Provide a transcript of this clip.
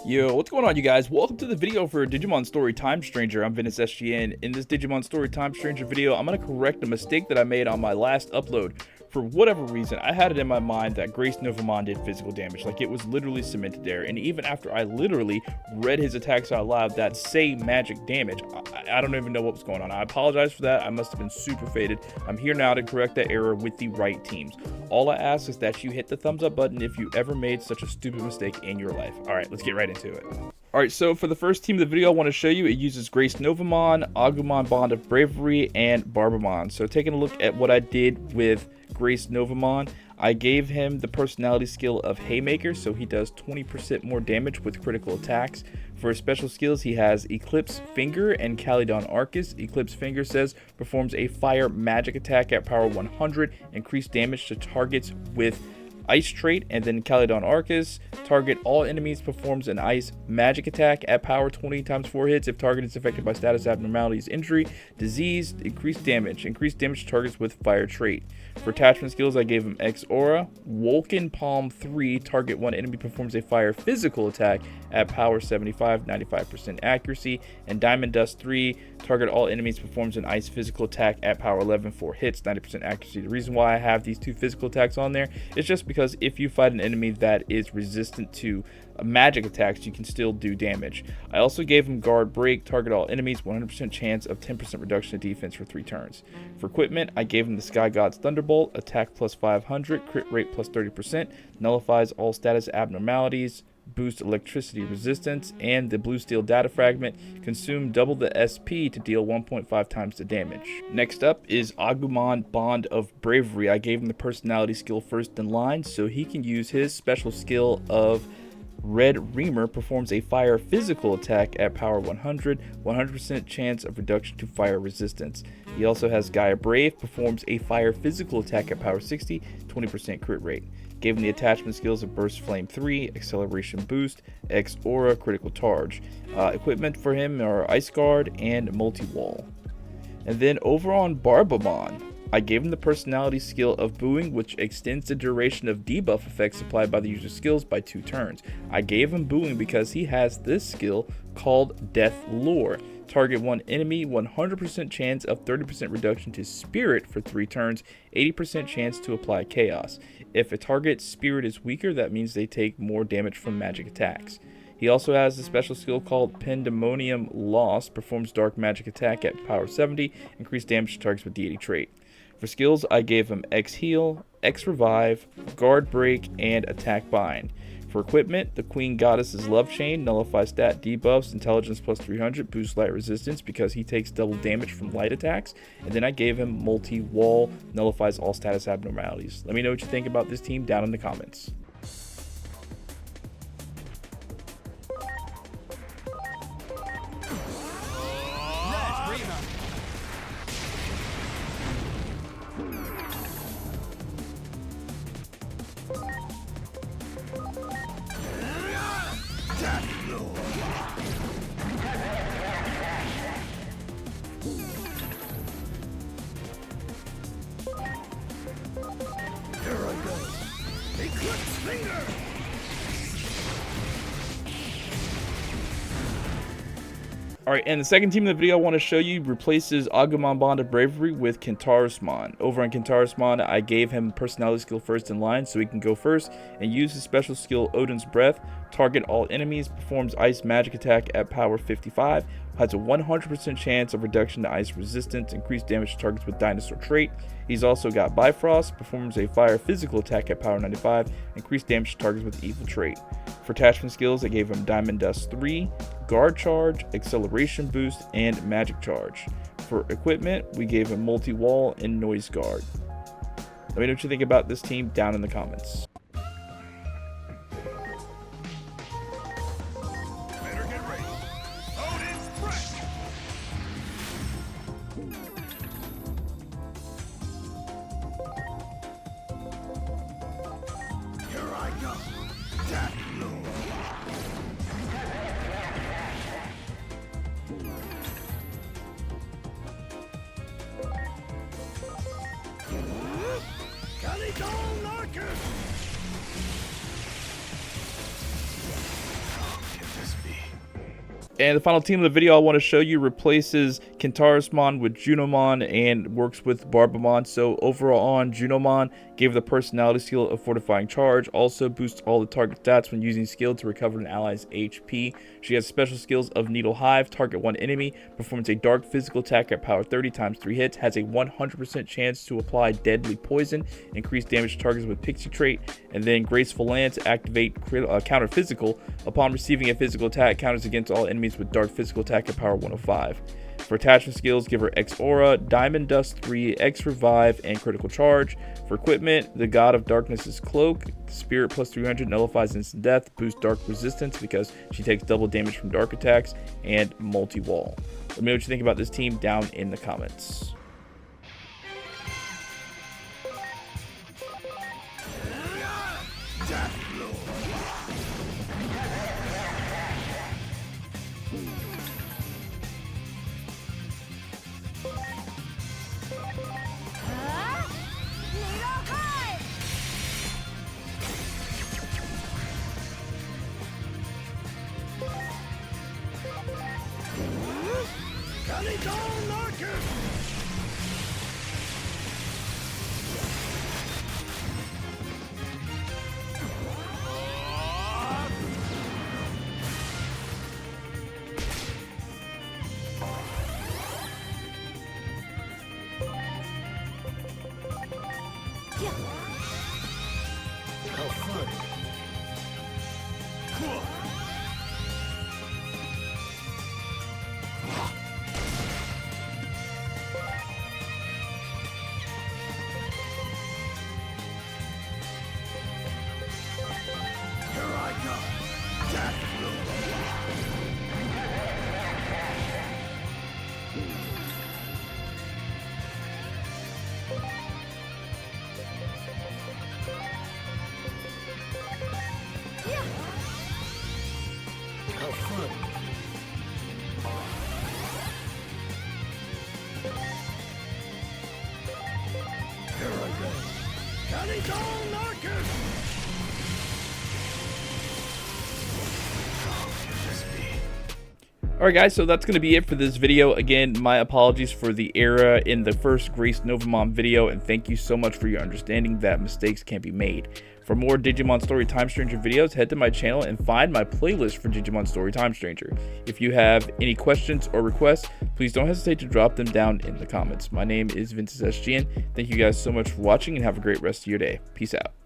Yo, what's going on, you guys? Welcome to the video for Digimon Story Time Stranger. I'm Ventus SGN. In this Digimon Story Time Stranger video, I'm going to correct a mistake that I made on my last upload. For whatever reason, I had it in my mind that GRACENOVAMON did physical damage. Like, it was literally cemented there. And even after I literally read his attacks out loud that say magic damage, I don't even know what was going on. I apologize for that. I must have been super faded. I'm here now to correct that error with the right teams. All I ask is that you hit the thumbs up button if you ever made such a stupid mistake in your life. All right, let's get right into it. Alright, so for the first team of the video I want to show you, it uses GRACENOVAMON, Agumon Bond of Bravery, and Barbamon. So taking a look at what I did with GRACENOVAMON, I gave him the personality skill of Haymaker, so he does 20% more damage with critical attacks. For his special skills, he has Eclipse Finger and Calydon Arcus. Eclipse Finger says performs a fire magic attack at power 100, increased damage to targets with Ice trait, and then Calydon Arcus, target all enemies, performs an ice magic attack at power 20 times 4 hits if target is affected by status abnormalities, injury, disease, increased damage to targets with fire trait. For attachment skills, I gave him X Aura, Vulcan Palm 3, target one enemy, performs a fire physical attack at power 75, 95% accuracy, and Diamond Dust 3, target all enemies, performs an ice physical attack at power 11, 4 hits, 90% accuracy. The reason why I have these two physical attacks on there is just because if you fight an enemy that is resistant to magic attacks, you can still do damage. I also gave him Guard Break, target all enemies, 100% chance of 10% reduction to defense for 3 turns. For equipment, I gave him the Sky God's Thunderbolt, attack plus 500, crit rate plus 30%, nullifies all status abnormalities, boost electricity resistance, and the Blue Steel Data Fragment, consume double the SP to deal 1.5 times the damage. Next up is Agumon Bond of Bravery. I gave him the personality skill first in line, so he can use his special skill of Red Reamer, performs a fire physical attack at power 100, 100% chance of reduction to fire resistance. He also has Gaia Brave, performs a fire physical attack at power 60, 20% crit rate. Gave him the attachment skills of Burst Flame 3, Acceleration Boost, X Aura, Critical Charge. Equipment for him are Ice Guard and Multi-Wall. And then over on Barbamon, I gave him the personality skill of Booing, which extends the duration of debuff effects applied by the user's skills by 2 turns. I gave him Booing because he has this skill called Death Lore. Target one enemy, 100% chance of 30% reduction to Spirit for 3 turns, 80% chance to apply Chaos. If a target's Spirit is weaker, that means they take more damage from magic attacks. He also has a special skill called Pandemonium Lost, performs dark magic attack at power 70, increased damage to targets with deity trait. For skills, I gave him X Heal, X Revive, Guard Break, and Attack Bind. For equipment, the Queen Goddess's Love Chain nullifies stat debuffs, intelligence plus 300, boosts light resistance because he takes double damage from light attacks. And then I gave him Multi-Wall, nullifies all status abnormalities. Let me know what you think about this team down in the comments. Here I go. Eclipse Finger! Alright, and the second team in the video I want to show you replaces Agumon Bond of Bravery with Kentarusmon. Over on Kentarusmon, I gave him personality skill first in line so he can go first and use his special skill Odin's Breath, target all enemies, performs ice magic attack at power 55, has a 100% chance of reduction to ice resistance, increased damage to targets with dinosaur trait. He's also got Bifrost, performs a fire physical attack at power 95, increased damage to targets with evil trait. For attachment skills, I gave him Diamond Dust 3, Guard Charge, Acceleration Boost, and Magic Charge. For equipment, we gave him Multi-Wall and Noise Guard. Let me know what you think about this team down in the comments. Better get ready. Odin's Breath! Here I go. Death Lore! Calydon Arcus! And the final team of the video I want to show you replaces Kintarismon with Junimon and works with Barbamon. So overall on, Junimon gave the personality skill of Fortifying Charge, also boosts all the target stats when using skill to recover an ally's HP. She has special skills of Needle Hive, target one enemy, performs a dark physical attack at power 30 times 3 hits, has a 100% chance to apply deadly poison, increase damage to targets with Pixie trait, and then Graceful Lance, activate counter physical. Upon receiving a physical attack, counters against all enemies with dark physical attack at power 105. For attachment skills, give her X Aura, Diamond Dust 3, X Revive, and Critical Charge. For equipment, the God of Darkness's Cloak, Spirit plus 300, nullifies instant death, boosts dark resistance because she takes double damage from dark attacks, and multi-wall. Let me know what you think about this team down in the comments. How fun. Here I go. Death blow. How fun. Here I go. Cannonball Marcus! Alright guys, so that's going to be it for this video. Again, my apologies for the error in the first GRACENOVAMON video, and thank you so much for your understanding that mistakes can be made. For more Digimon Story Time Stranger videos, head to my channel and find my playlist for Digimon Story Time Stranger. If you have any questions or requests, please don't hesitate to drop them down in the comments. My name is Ventus SGN. Thank you guys so much for watching and have a great rest of your day. Peace out.